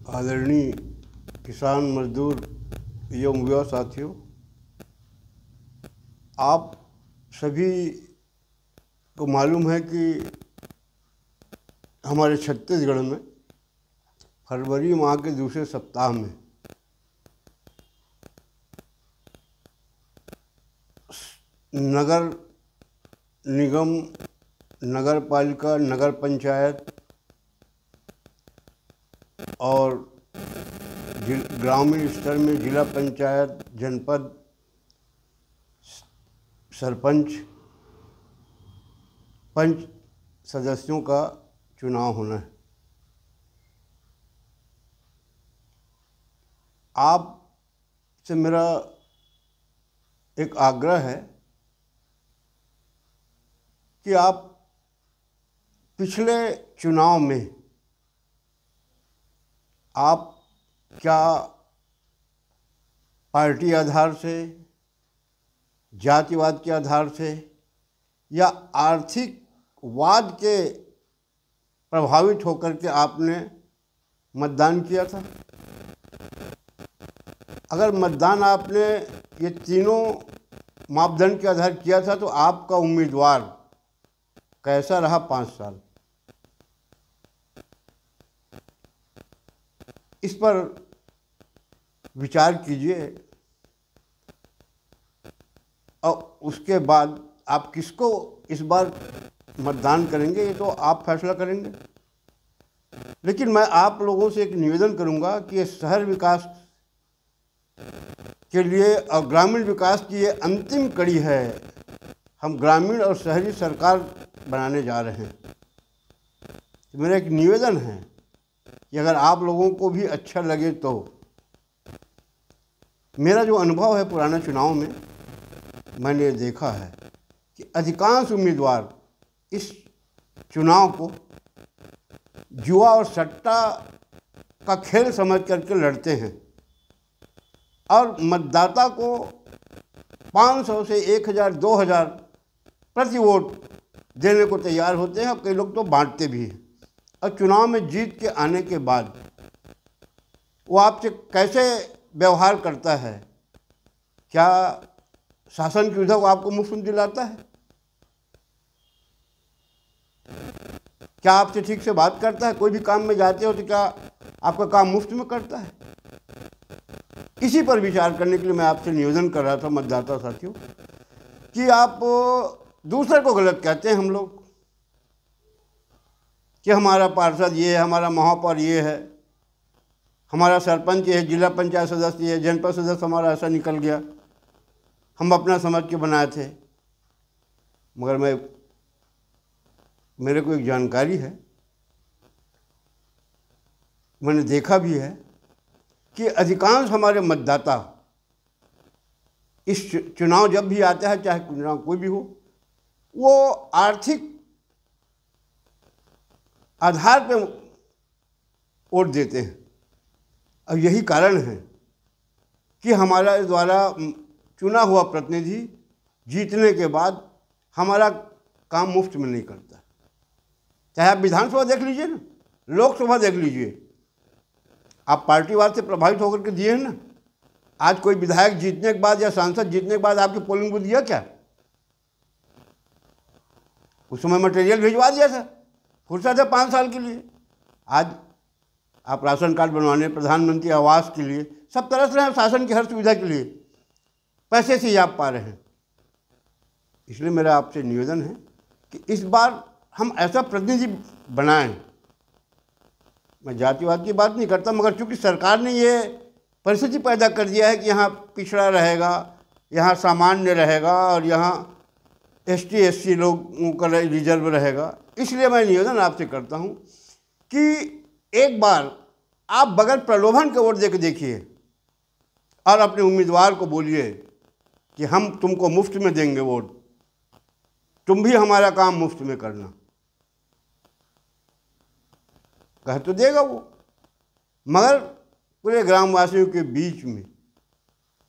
आदरणीय किसान मजदूर एवं युवा साथियों, आप सभी को मालूम है कि हमारे छत्तीसगढ़ में फरवरी माह के दूसरे सप्ताह में नगर निगम, नगर पालिका, नगर पंचायत और ग्रामीण स्तर में जिला पंचायत, जनपद, सरपंच, पंच सदस्यों का चुनाव होना है। आप से मेरा एक आग्रह है कि आप पिछले चुनाव में आप क्या पार्टी आधार से, जातिवाद के आधार से या आर्थिक वाद के प्रभावित होकर के आपने मतदान किया था? अगर मतदान आपने ये तीनों मापदंड के आधार किया था तो आपका उम्मीदवार कैसा रहा 5 साल, इस पर विचार कीजिए और उसके बाद आप किसको इस बार मतदान करेंगे ये तो आप फैसला करेंगे। लेकिन मैं आप लोगों से एक निवेदन करूंगा कि ये शहर विकास के लिए और ग्रामीण विकास की ये अंतिम कड़ी है। हम ग्रामीण और शहरी सरकार बनाने जा रहे हैं। तो मेरा एक निवेदन है कि अगर आप लोगों को भी अच्छा लगे तो मेरा जो अनुभव है पुराने चुनाव में, मैंने देखा है कि अधिकांश उम्मीदवार इस चुनाव को जुआ और सट्टा का खेल समझ करके लड़ते हैं और मतदाता को 500 से 1000, 2000 प्रति वोट देने को तैयार होते हैं और कई लोग तो बांटते भी हैं। और चुनाव में जीत के आने के बाद वो आपसे कैसे व्यवहार करता है? क्या शासन की सुविधा वो आपको मुफ्त में दिलाता है? क्या आपसे ठीक से बात करता है? कोई भी काम में जाते हो तो क्या आपका काम मुफ्त में करता है? इसी पर विचार करने के लिए मैं आपसे निवेदन कर रहा था मतदाता साथियों कि आप दूसरे को गलत कहते हैं हम लोग कि हमारा पार्षद ये है, हमारा महापौर ये है, हमारा सरपंच ये है, जिला पंचायत सदस्य ये है, जनपद सदस्य हमारा ऐसा निकल गया, हम अपना समझ के बनाए थे। मगर मेरे को एक जानकारी है, मैंने देखा भी है कि अधिकांश हमारे मतदाता इस चुनाव जब भी आता है, चाहे चुनाव कोई भी हो, वो आर्थिक आधार पे वोट देते हैं। और यही कारण है कि हमारा द्वारा चुना हुआ प्रतिनिधि जीतने के बाद हमारा काम मुफ्त में नहीं करता। चाहे आप विधानसभा देख लीजिए ना, लोकसभा देख लीजिए, आप पार्टीवाद से प्रभावित होकर के दिए हैं ना। आज कोई विधायक जीतने के बाद या सांसद जीतने के बाद आपकी पोलिंग बूथ दिया क्या? उस समय मटेरियल भिजवा दिया था, फुर्सत है 5 साल के लिए। आज आप राशन कार्ड बनवाने, प्रधानमंत्री आवास के लिए सब तरस रहे हैं, शासन की हर सुविधा के लिए पैसे से ही आप पा रहे हैं। इसलिए मेरा आपसे निवेदन है कि इस बार हम ऐसा प्रतिनिधि बनाएं। मैं जातिवाद की बात नहीं करता, मगर चूंकि सरकार ने ये परिस्थिति पैदा कर दिया है कि यहाँ पिछड़ा रहेगा, यहाँ सामान्य रहेगा और यहाँ ST SC लोगों का रिजर्व रहेगा, इसलिए मैं निवेदन आपसे करता हूँ कि एक बार आप बगैर प्रलोभन के वोट दे के देखिए और अपने उम्मीदवार को बोलिए कि हम तुमको मुफ्त में देंगे वोट, तुम भी हमारा काम मुफ्त में करना। कह तो देगा वो, मगर पूरे ग्रामवासियों के बीच में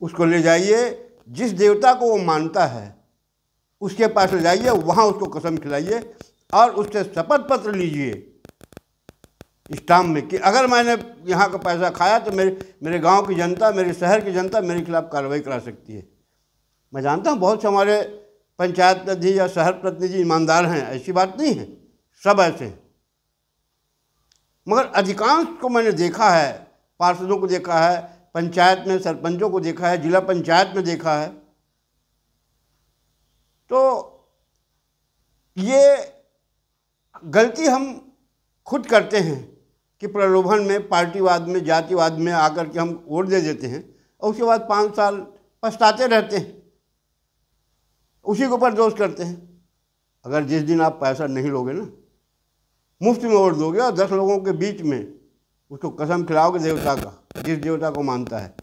उसको ले जाइए। जिस देवता को वो मानता है उसके पास ले जाइए, वहाँ उसको कसम खिलाइए और उससे शपथ पत्र लीजिए स्टाम्प में कि अगर मैंने यहाँ का पैसा खाया तो मेरे गांव की जनता, मेरे शहर की जनता मेरे खिलाफ कार्रवाई करा सकती है। मैं जानता हूँ बहुत से हमारे पंचायत प्रतिनिधि या शहर प्रतिनिधि ईमानदार हैं, ऐसी बात नहीं है, सब ऐसे हैं, मगर अधिकांश को मैंने देखा है, पार्षदों को देखा है, पंचायत में सरपंचों को देखा है, जिला पंचायत में देखा है। तो ये गलती हम खुद करते हैं कि प्रलोभन में, पार्टीवाद में, जातिवाद में आकर के हम वोट दे देते हैं और उसके बाद 5 साल पछताते रहते हैं, उसी के ऊपर दोष करते हैं। अगर जिस दिन आप पैसा नहीं लोगे ना, मुफ्त में वोट दोगे और 10 लोगों के बीच में उसको कसम खिलाओगे देवता का, जिस देवता को मानता है।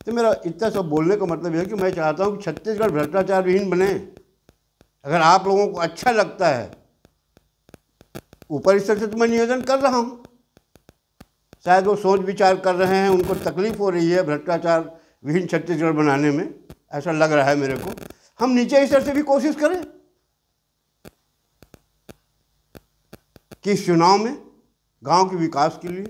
तो मेरा इतना सब बोलने का मतलब है कि मैं चाहता हूँ कि छत्तीसगढ़ भ्रष्टाचार विहीन बने। अगर आप लोगों को अच्छा लगता है, ऊपर स्तर से तो मैं निवेदन कर रहा हूँ, शायद वो सोच विचार कर रहे हैं, उनको तकलीफ हो रही है भ्रष्टाचार विहीन छत्तीसगढ़ बनाने में, ऐसा लग रहा है मेरे को। हम नीचे स्तर से भी कोशिश करें कि इस चुनाव में गांव के विकास के लिए,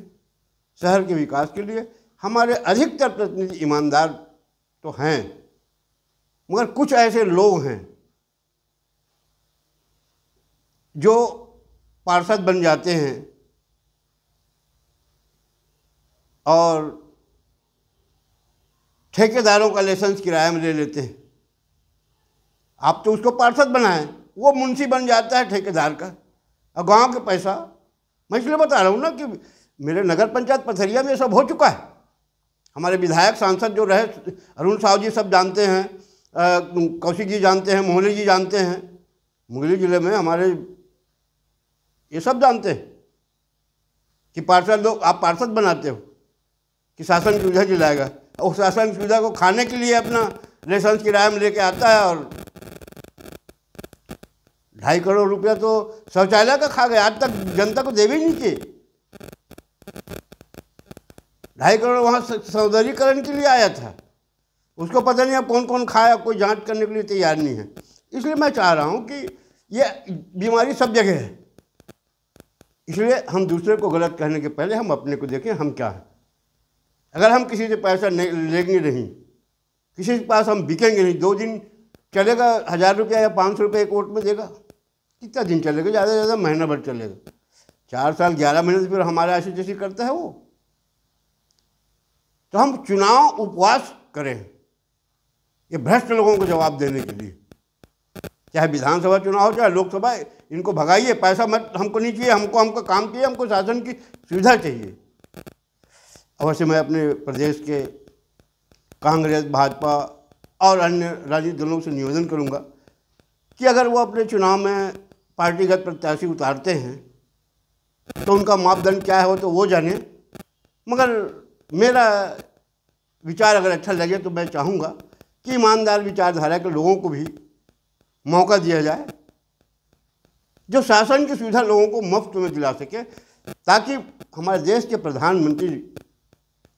शहर के विकास के लिए हमारे अधिकतर प्रतिनिधि ईमानदार तो हैं, मगर कुछ ऐसे लोग हैं जो पार्षद बन जाते हैं और ठेकेदारों का लाइसेंस किराए में ले लेते हैं। आप तो उसको पार्षद बनाएं, वो मुंशी बन जाता है ठेकेदार का, और गांव के पैसा, मैं इसलिए बता रहा हूँ ना कि मेरे नगर पंचायत पथरिया में ये सब हो चुका है। हमारे विधायक सांसद जो रहे, अरुण साहू जी सब जानते हैं, कौशिक जी जानते हैं, मोहल्ले जी जानते हैं, मुंगेली जिले में हमारे ये सब जानते हैं कि पार्षद लोग, आप पार्षद बनाते हो कि शासन की सुविधा दिलाएगा, और शासन की सुविधा को खाने के लिए अपना लाइसेंस किराए में लेके आता है और 2.5 करोड़ रुपया तो शौचालय का खा गया, आज तक जनता को दे भी नहीं किए। 2.5 करोड़ वहाँ सौंदर्यीकरण के लिए आया था, उसको पता नहीं अब कौन कौन खाया, कोई जांच करने के लिए तैयार नहीं है। इसलिए मैं चाह रहा हूँ कि ये बीमारी सब जगह है, इसलिए हम दूसरे को गलत कहने के पहले हम अपने को देखें, हम क्या हैं। अगर हम किसी से पैसा लेंगे नहीं, किसी के पास हम बिकेंगे नहीं, 2 दिन चलेगा, 1000 रुपया या 500 रुपये एक वोट में देगा, कितना दिन चलेगा, ज़्यादा से ज़्यादा महीना भर चलेगा। 4 साल 11 महीने से फिर हमारा ऐसी जैसी करता है वो। तो हम चुनाव उपवास करें ये भ्रष्ट लोगों को जवाब देने के लिए, चाहे विधानसभा चुनाव हो चाहे लोकसभा, इनको भगाइए, पैसा मत हमको नहीं चाहिए, हमको काम चाहिए, हमको शासन की सुविधा चाहिए। अवश्य मैं अपने प्रदेश के कांग्रेस, भाजपा और अन्य राजनीतिक दलों से निवेदन करूंगा कि अगर वो अपने चुनाव में पार्टीगत प्रत्याशी उतारते हैं तो उनका मापदंड क्या है वो तो वो जाने, मगर मेरा विचार अगर अच्छा लगे तो मैं चाहूँगा कि ईमानदार विचारधारा के लोगों को भी मौका दिया जाए, जो शासन की सुविधा लोगों को मुफ्त में दिला सके, ताकि हमारे देश के प्रधानमंत्री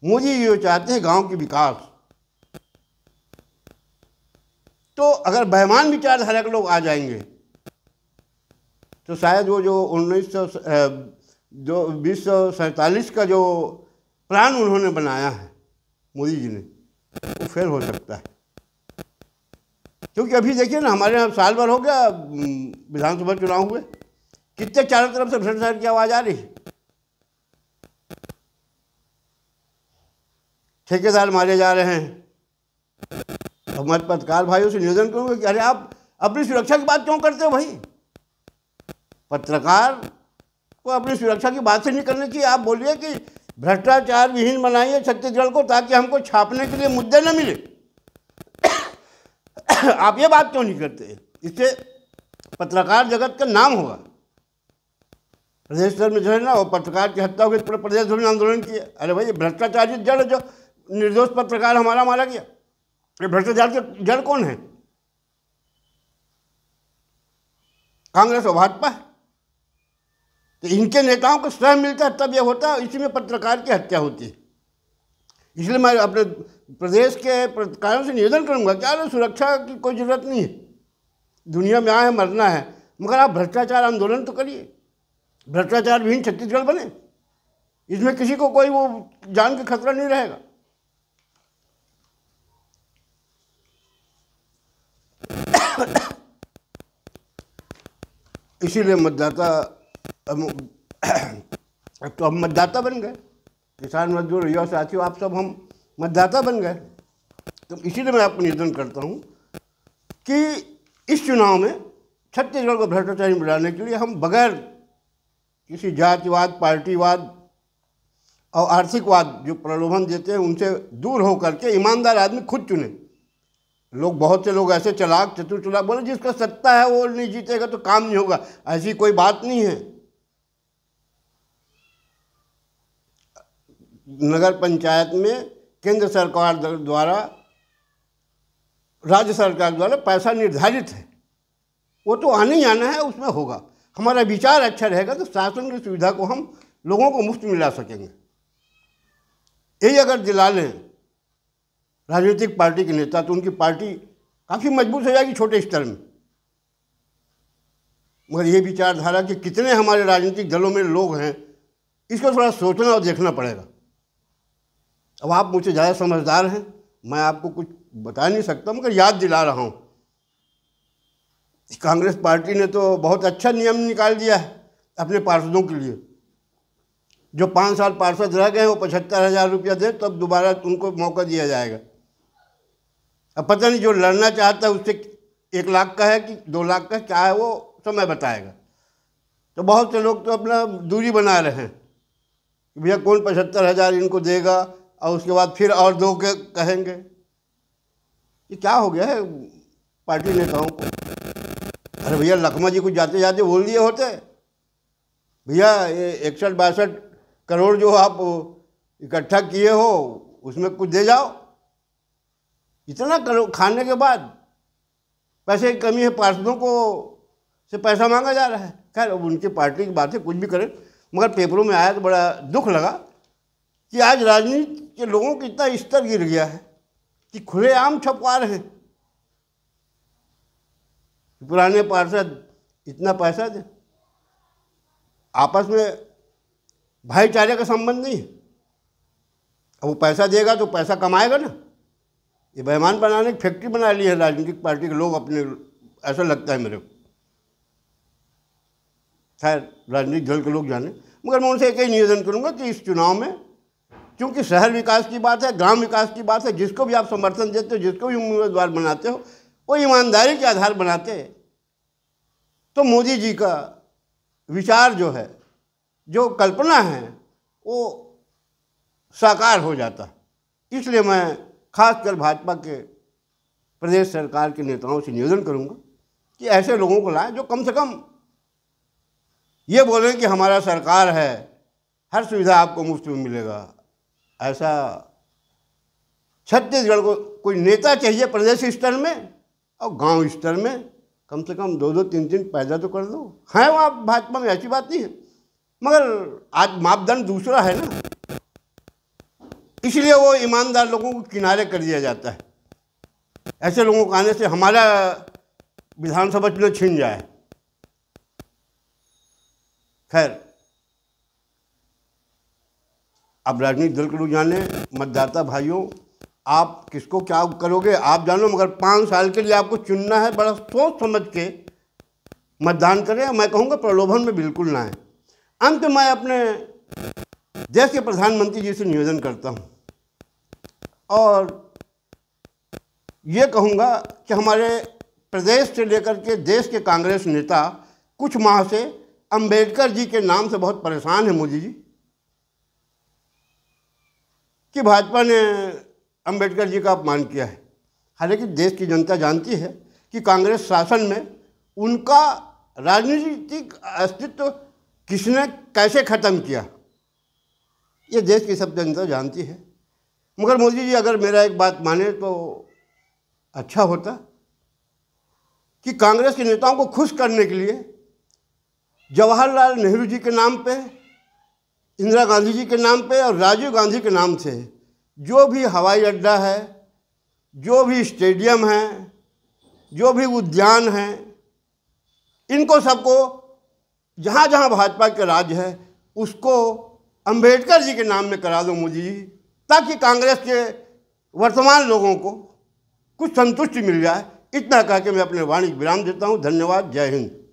मोदी जी जो चाहते हैं गांव के विकास, तो अगर बेईमान विचारधारा के लोग आ जाएंगे तो शायद वो जो 2047 का जो प्लान उन्होंने बनाया है मोदी जी ने, वो फेल हो सकता है। क्योंकि अभी देखिए ना, हमारे यहाँ साल भर हो गया विधानसभा चुनाव हुए, कितने चारों तरफ से भ्रष्टाचार की आवाज़ आ रही है, ठेकेदार मारे जा रहे हैं। हमारे पत्रकार भाइयों से निवेदन करूँगा कि अरे आप अपनी सुरक्षा की बात क्यों करते हो भाई? पत्रकार को अपनी सुरक्षा की बात से नहीं करनी चाहिए। आप बोलिए कि भ्रष्टाचार विहीन बनाइए छत्तीसगढ़ को, ताकि हमको छापने के लिए मुद्दे न मिले। आप ये बात क्यों नहीं करते? इससे पत्रकार जगत का नाम होगा। प्रदेश भर में जो है ना, वो पत्रकार की हत्या हो गई, पूरे प्रदेश भर में आंदोलन किया, अरे भाई भ्रष्टाचार की जड़, जो निर्दोष पत्रकार हमारा मारा गया, ये भ्रष्टाचार की जड़ कौन है? कांग्रेस और भाजपा है। तो इनके नेताओं को स्वयं मिलता है तब यह होता है, इसी में पत्रकार की हत्या होती है। इसलिए मैं अपने प्रदेश के पत्रकारों से निवेदन करूंगा कि यार सुरक्षा की कोई ज़रूरत नहीं है, दुनिया में आए मरना है, मगर आप भ्रष्टाचार आंदोलन तो करिए, भ्रष्टाचार विहीन छत्तीसगढ़ बने। इसमें किसी को कोई वो जान का खतरा नहीं रहेगा। इसीलिए मतदाता तो हम मतदाता बन गए, किसान मजदूर युवा साथियों आप सब हम मतदाता बन गए। तो इसीलिए मैं आपको निवेदन करता हूँ कि इस चुनाव में छत्तीसगढ़ को भ्रष्टाचारी मिलाने के लिए हम बगैर किसी जातिवाद, पार्टीवाद और आर्थिकवाद जो प्रलोभन देते हैं उनसे दूर हो करके ईमानदार आदमी खुद चुने। लोग, बहुत से लोग ऐसे चलाक चतुर चलाक बोले जिसका सत्ता है वो नहीं जीतेगा तो काम नहीं होगा, ऐसी कोई बात नहीं है। नगर पंचायत में केंद्र सरकार द्वारा, राज्य सरकार द्वारा पैसा निर्धारित है, वो तो आने ही आना है, उसमें होगा। हमारा विचार अच्छा रहेगा तो शासन की सुविधा को हम लोगों को मुफ्त मिला सकेंगे। यही अगर दिला लें राजनीतिक पार्टी के नेता तो उनकी पार्टी काफ़ी मजबूत हो जाएगी छोटे स्तर में। मगर ये विचारधारा कि कितने हमारे राजनीतिक दलों में लोग हैं, इसको थोड़ा सोचना और देखना पड़ेगा। अब आप मुझसे ज़्यादा समझदार हैं, मैं आपको कुछ बता नहीं सकता, मगर याद दिला रहा हूँ। कांग्रेस पार्टी ने तो बहुत अच्छा नियम निकाल दिया है अपने पार्षदों के लिए। जो 5 साल पार्षद रह गए वो 75,000 रुपया दे तब तो दोबारा उनको मौका दिया जाएगा। अब पता नहीं जो लड़ना चाहता है उससे 1 लाख का है कि 2 लाख का क्या है वो समय बताएगा। तो बहुत से लोग तो अपना दूरी बना रहे हैं कि भैया कौन 75,000 इनको देगा और उसके बाद फिर और 2 के कहेंगे। ये क्या हो गया है पार्टी नेताओं को? अरे भैया लखमा जी कुछ जाते जाते बोल दिए होते, भैया ये 61-62 करोड़ जो आप इकट्ठा किए हो उसमें कुछ दे जाओ। इतना करो खाने के बाद पैसे की कमी है, पार्षदों को से पैसा मांगा जा रहा है। खैर अब उनकी पार्टी की बात है, कुछ भी करें, मगर पेपरों में आया तो बड़ा दुख लगा कि आज राजनीति के लोगों का इतना स्तर गिर गया है कि खुलेआम छपवा रहे हैं। पुराने पार्षद इतना पैसा दे, आपस में भाईचारे का संबंध नहीं है। अब वो पैसा देगा तो पैसा कमाएगा ना। ये बेईमान बनाने की फैक्ट्री बना ली है राजनीतिक पार्टी के लोग अपने, ऐसा लगता है मेरे को। खैर राजनीतिक दल के लोग जाने, मगर मैं उनसे एक ही निवेदन करूंगा कि इस चुनाव में क्योंकि शहर विकास की बात है, ग्राम विकास की बात है, जिसको भी आप समर्थन देते हो, जिसको भी उम्मीदवार बनाते हो, वो ईमानदारी के आधार बनाते तो मोदी जी का विचार जो है, जो कल्पना है, वो साकार हो जाता। इसलिए मैं खासकर भाजपा के प्रदेश सरकार के नेताओं से निवेदन करूंगा कि ऐसे लोगों को लाएं जो कम से कम ये बोलें कि हमारा सरकार है, हर सुविधा आपको मुफ्त में मिलेगा। ऐसा छत्तीसगढ़ को कोई नेता चाहिए प्रदेश स्तर में और गांव स्तर में कम से कम 2-2, 3-3 पैदा तो कर दो। हैं वहाँ भाजपा में, ऐसी बात नहीं है, मगर आज मापदंड दूसरा है ना, इसलिए वो ईमानदार लोगों को किनारे कर दिया जाता है। ऐसे लोगों को आने से हमारा विधानसभा चुनाव छिन जाए। खैर अब राजनीतिक दल के लोग जाने, मतदाता भाइयों आप किसको क्या करोगे आप जानो, मगर 5 साल के लिए आपको चुनना है, बड़ा सोच समझ के मतदान करें। मैं कहूँगा प्रलोभन में बिल्कुल ना आए। अंत में मैं अपने देश के प्रधानमंत्री जी से निवेदन करता हूँ और ये कहूँगा कि हमारे प्रदेश से लेकर के देश के कांग्रेस नेता कुछ माह से अंबेडकर जी के नाम से बहुत परेशान है मोदी जी, कि भाजपा ने अंबेडकर जी का अपमान किया है। हालांकि देश की जनता जानती है कि कांग्रेस शासन में उनका राजनीतिक अस्तित्व किसने कैसे ख़त्म किया, ये देश की सब जनता जानती है। मगर मोदी जी अगर मेरा एक बात माने तो अच्छा होता कि कांग्रेस के नेताओं को खुश करने के लिए जवाहरलाल नेहरू जी के नाम पे, इंदिरा गांधी जी के नाम पे और राजीव गांधी के नाम से जो भी हवाई अड्डा है, जो भी स्टेडियम है, जो भी उद्यान है, इनको सबको जहाँ जहाँ भाजपा के राज है उसको अंबेडकर जी के नाम में करा दो मोदी जी, ताकि कांग्रेस के वर्तमान लोगों को कुछ संतुष्टि मिल जाए। इतना कह के मैं अपने वाणी विराम देता हूँ। धन्यवाद। जय हिंद।